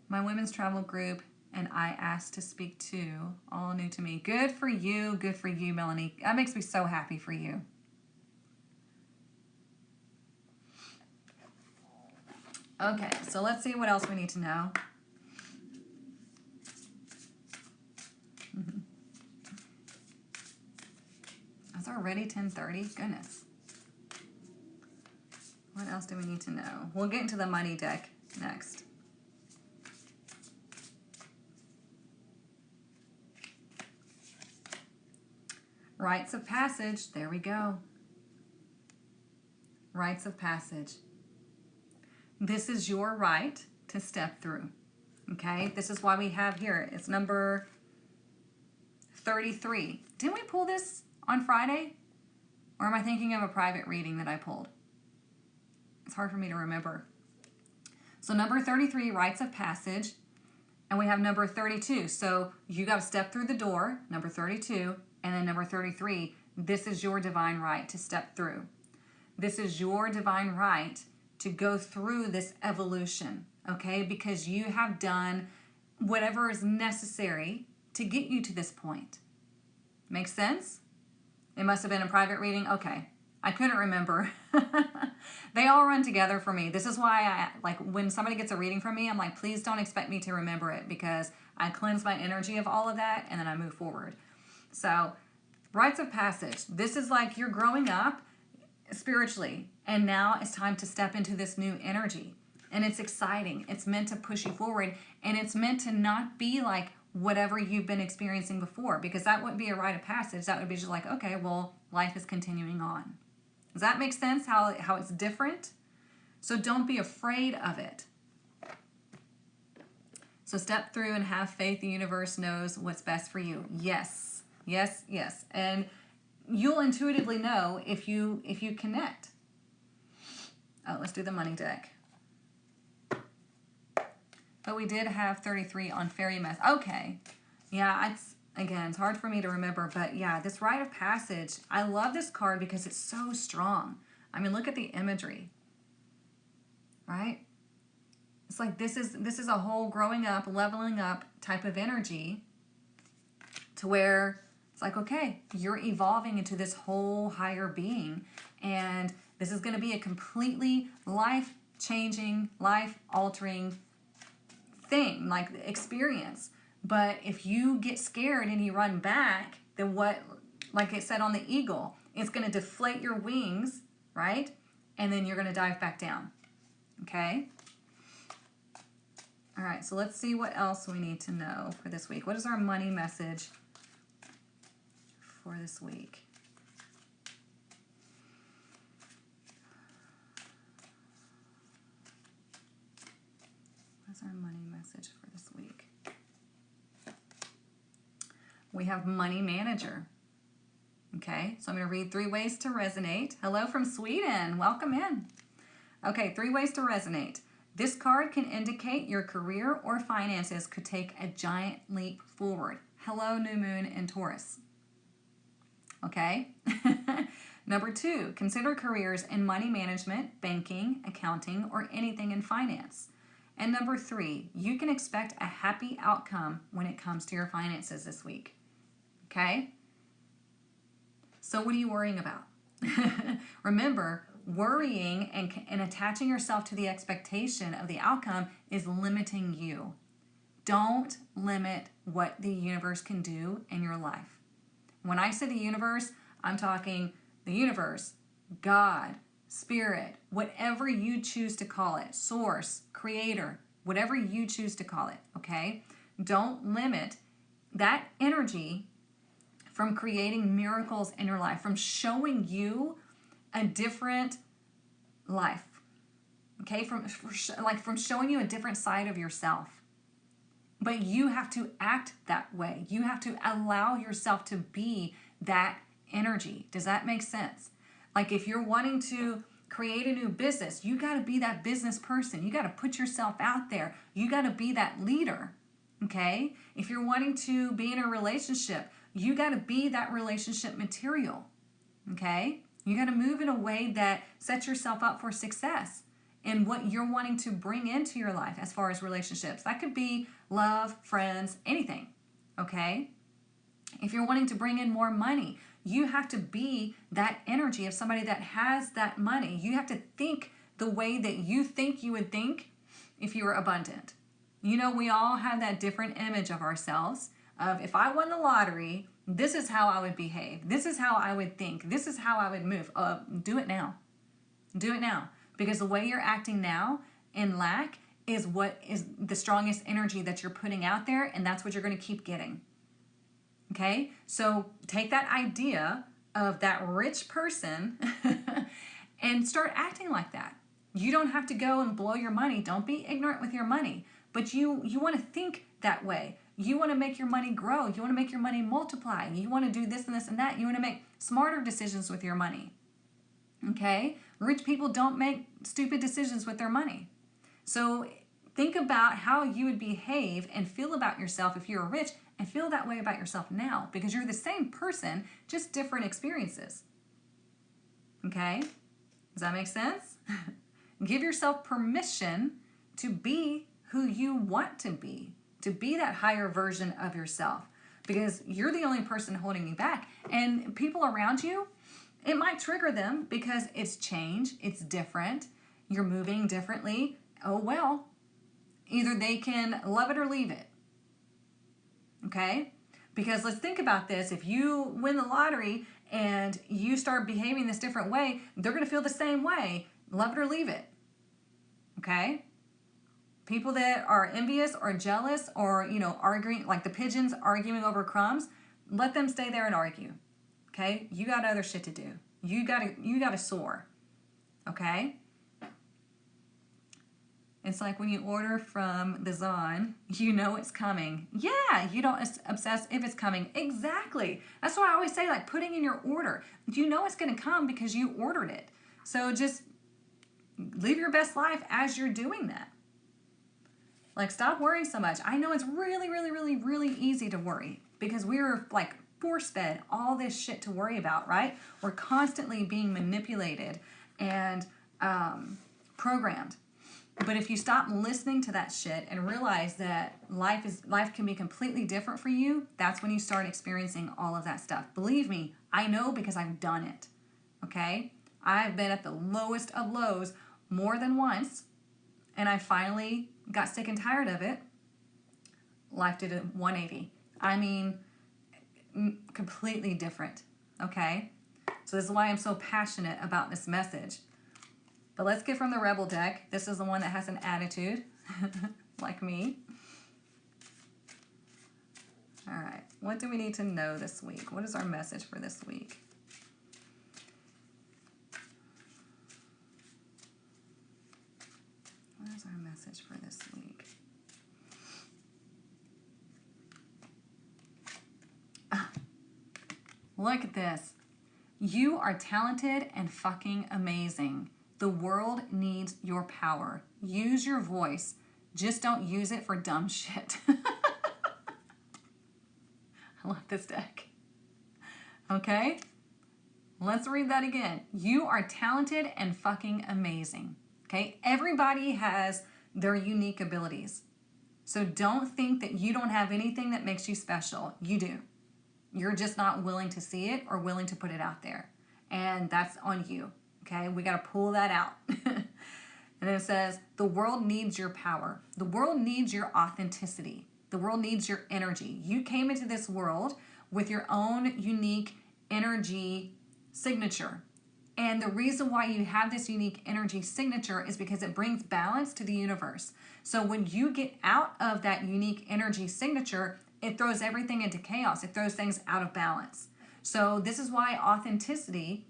My women's travel group and I asked to speak to, all new to me. Good for you, Melanie. That makes me so happy for you. Okay, so let's see what else we need to know. It's already 10:30. Goodness. What else do we need to know? We'll get into the money deck next. Rites of passage. There we go. Rites of passage. This is your right to step through. Okay? This is why we have here. It's number 33. Didn't we pull this on Friday? Or am I thinking of a private reading that I pulled? It's hard for me to remember. So number 33, rites of passage. And we have number 32. So you got to step through the door, number 32. And then number 33, this is your divine right to step through. This is your divine right to go through this evolution, okay? Because you have done whatever is necessary to get you to this point. Makes sense? It must have been a private reading. Okay. I couldn't remember. They all run together for me. This is why when somebody gets a reading from me, I'm like, please don't expect me to remember it, because I cleanse my energy of all of that and then I move forward. So, rites of passage. This is like you're growing up spiritually, and now it's time to step into this new energy. And it's exciting. It's meant to push you forward, and it's meant to not be like whatever you've been experiencing before, because that wouldn't be a rite of passage. That would be just like, okay, well, life is continuing on. Does that make sense, how it's different? So don't be afraid of it. So step through and have faith the universe knows what's best for you. Yes. Yes, yes. And you'll intuitively know if you connect. Oh, let's do the money deck. But we did have 33 on fairy mess. Okay. Yeah, it's hard for me to remember, but yeah, this rite of passage, I love this card because it's so strong. I mean, look at the imagery. Right? It's like this is a whole growing up, leveling up type of energy, to where it's like, okay, you're evolving into this whole higher being, and this is going to be a completely life-changing, life-altering thing, like experience. But if you get scared and you run back, then what, like it said on the eagle, it's going to deflate your wings, right? And then you're going to dive back down. Okay? All right, so let's see what else we need to know for this week. What is our money message for this week? What's our money message for this week? We have money manager. Okay, so I'm going to read 3 ways to resonate. Hello from Sweden. Welcome in. Okay, 3 ways to resonate. This card can indicate your career or finances could take a giant leap forward. Hello, new moon in Taurus. Okay. Number 2, consider careers in money management, banking, accounting, or anything in finance. And number 3, you can expect a happy outcome when it comes to your finances this week. Okay? So what are you worrying about? Remember, worrying and attaching yourself to the expectation of the outcome is limiting you. Don't limit what the universe can do in your life. When I say the universe, I'm talking the universe, God, spirit, whatever you choose to call it, source, creator, whatever you choose to call it, okay? Don't limit that energy from creating miracles in your life, from showing you a different life, okay? From showing you a different side of yourself. But you have to act that way. You have to allow yourself to be that energy. Does that make sense? Like if you're wanting to create a new business, you got to be that business person. You got to put yourself out there. You got to be that leader, okay? If you're wanting to be in a relationship, you got to be that relationship material, okay? You got to move in a way that sets yourself up for success in what you're wanting to bring into your life as far as relationships. That could be love, friends, anything, okay? If you're wanting to bring in more money, you have to be that energy of somebody that has that money. You have to think the way that you think you would think if you were abundant. You know, we all have that different image of ourselves of if I won the lottery, this is how I would behave. This is how I would think. This is how I would move. Do it now. Do it now. Because the way you're acting now in lack is what is the strongest energy that you're putting out there, and that's what you're going to keep getting. Okay? So take that idea of that rich person and start acting like that. You don't have to go and blow your money. Don't be ignorant with your money. But you want to think that way. You want to make your money grow. You want to make your money multiply. You want to do this and this and that. You want to make smarter decisions with your money. Okay? Rich people don't make stupid decisions with their money. So think about how you would behave and feel about yourself if you're rich, and feel that way about yourself now, because you're the same person, just different experiences. Okay? Does that make sense? Give yourself permission to be who you want to be that higher version of yourself, because you're the only person holding you back. And people around you, it might trigger them because it's change, it's different, you're moving differently. Oh well, either they can love it or leave it. Okay? Because let's think about this. If you win the lottery and you start behaving this different way, they're going to feel the same way. Love it or leave it. Okay? People that are envious or jealous or, arguing, like the pigeons arguing over crumbs, let them stay there and argue. Okay? You got other shit to do. You got to soar. Okay? It's like when you order from the Zon, you know it's coming. Yeah, you don't obsess if it's coming. Exactly. That's why I always say, like, putting in your order. You know it's going to come because you ordered it. So just live your best life as you're doing that. Like, stop worrying so much. I know it's really, really, really, really easy to worry because we're, like, force-fed all this shit to worry about, right? We're constantly being manipulated and programmed. But if you stop listening to that shit and realize that life can be completely different for you, that's when you start experiencing all of that stuff. Believe me, I know because I've done it. Okay? I've been at the lowest of lows more than once, and I finally got sick and tired of it. Life did a 180. I mean, completely different. Okay? So this is why I'm so passionate about this message. But let's get from the Rebel deck. This is the one that has an attitude, like me. All right. What do we need to know this week? What is our message for this week? What is our message for this week? Look at this. You are talented and fucking amazing. The world needs your power. Use your voice. Just don't use it for dumb shit. I love this deck. Okay? Let's read that again. You are talented and fucking amazing. Okay? Everybody has their unique abilities. So don't think that you don't have anything that makes you special. You do. You're just not willing to see it or willing to put it out there. And that's on you. Okay, we got to pull that out. And then it says, the world needs your power. The world needs your authenticity. The world needs your energy. You came into this world with your own unique energy signature. And the reason why you have this unique energy signature is because it brings balance to the universe. So when you get out of that unique energy signature, it throws everything into chaos. It throws things out of balance. So this is why authenticity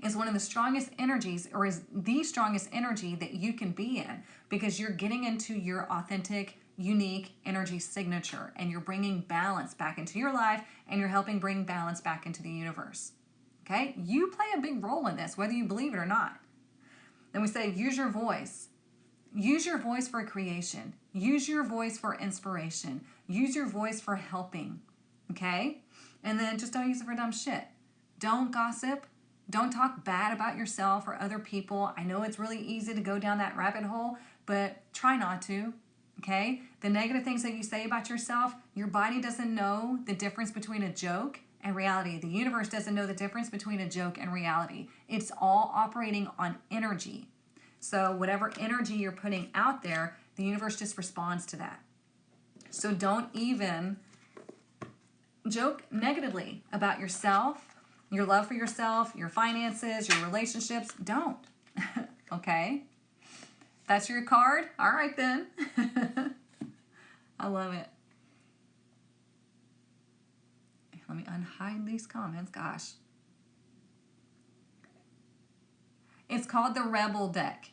is one of the strongest energies, or is the strongest energy that you can be in, because you're getting into your authentic, unique energy signature, and you're bringing balance back into your life, and you're helping bring balance back into the universe. Okay? You play a big role in this, whether you believe it or not. Then we say, use your voice. Use your voice for creation. Use your voice for inspiration. Use your voice for helping. Okay? And then just don't use it for dumb shit. Don't gossip. Don't talk bad about yourself or other people. I know it's really easy to go down that rabbit hole, but try not to. Okay? The negative things that you say about yourself, your body doesn't know the difference between a joke and reality. The universe doesn't know the difference between a joke and reality. It's all operating on energy. So whatever energy you're putting out there, the universe just responds to that. So don't even joke negatively about yourself, your love for yourself, your finances, your relationships. Don't. Okay? That's your card? All right then. I love it. Let me unhide these comments. Gosh. It's called the Rebel Deck.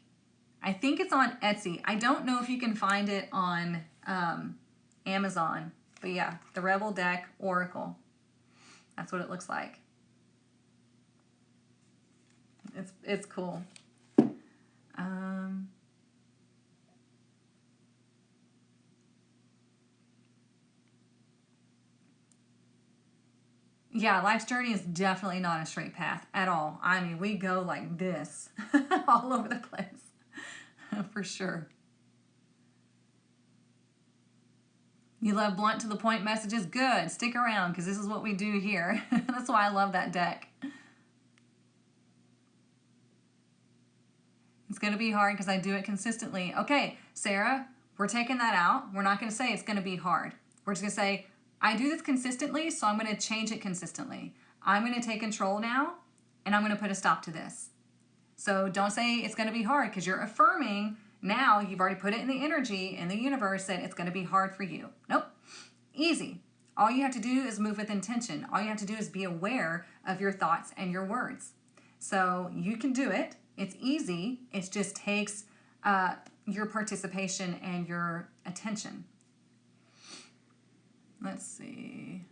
I think it's on Etsy. I don't know if you can find it on Amazon. But yeah, the Rebel Deck Oracle. That's what it looks like. It's cool. Yeah, life's journey is definitely not a straight path at all. I mean, we go like this all over the place. For sure. You love blunt to the point messages? Good. Stick around, because this is what we do here. That's why I love that deck. It's going to be hard because I do it consistently. Okay, Sarah, we're taking that out. We're not going to say it's going to be hard. We're just going to say, I do this consistently, so I'm going to change it consistently. I'm going to take control now, and I'm going to put a stop to this. So don't say it's going to be hard, because you're affirming now. You've already put it in the energy in the universe that it's going to be hard for you. Nope. Easy. All you have to do is move with intention. All you have to do is be aware of your thoughts and your words. So you can do it. It's easy. It just takes your participation and your attention. Let's see.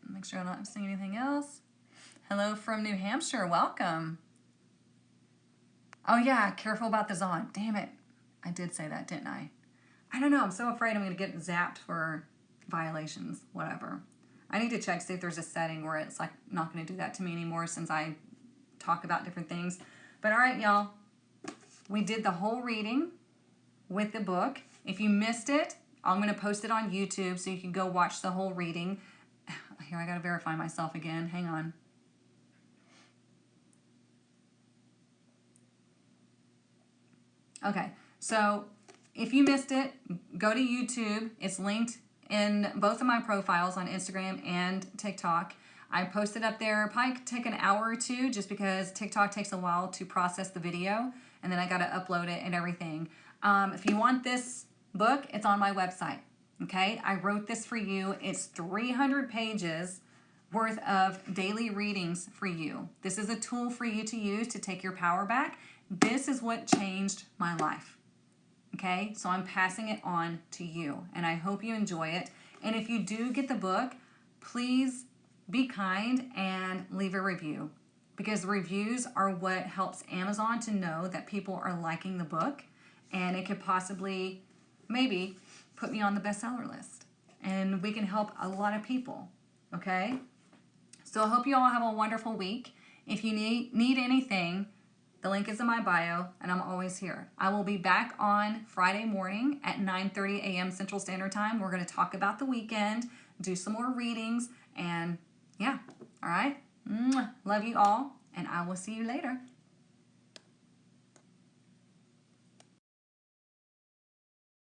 Make sure I'm not seeing anything else. Hello from New Hampshire. Welcome. Oh, yeah. Careful about the Zon. Damn it. I did say that, didn't I? I don't know. I'm so afraid I'm going to get zapped for violations. Whatever. I need to check, see if there's a setting where it's like not going to do that to me anymore since I talk about different things. But all right, y'all. We did the whole reading with the book. If you missed it, I'm going to post it on YouTube so you can go watch the whole reading. Here, I got to verify myself again. Hang on. Okay, so if you missed it, go to YouTube. It's linked in both of my profiles on Instagram and TikTok. I posted up there. Probably take an hour or two just because TikTok takes a while to process the video, and then I got to upload it and everything. If you want this book, it's on my website. Okay, I wrote this for you. It's 300 pages worth of daily readings for you. This is a tool for you to use to take your power back. This is what changed my life. Okay, so I'm passing it on to you, and I hope you enjoy it. And if you do get the book, please be kind and leave a review, because reviews are what helps Amazon to know that people are liking the book, and it could possibly, maybe, put me on the bestseller list, and we can help a lot of people. Okay, so I hope you all have a wonderful week. If you need anything, The link is in my bio, and I'm always here. I will be back on Friday morning at 9:30 a.m. Central Standard Time. We're going to talk about the weekend, do some more readings, and yeah, all right? Love you all, and I will see you later.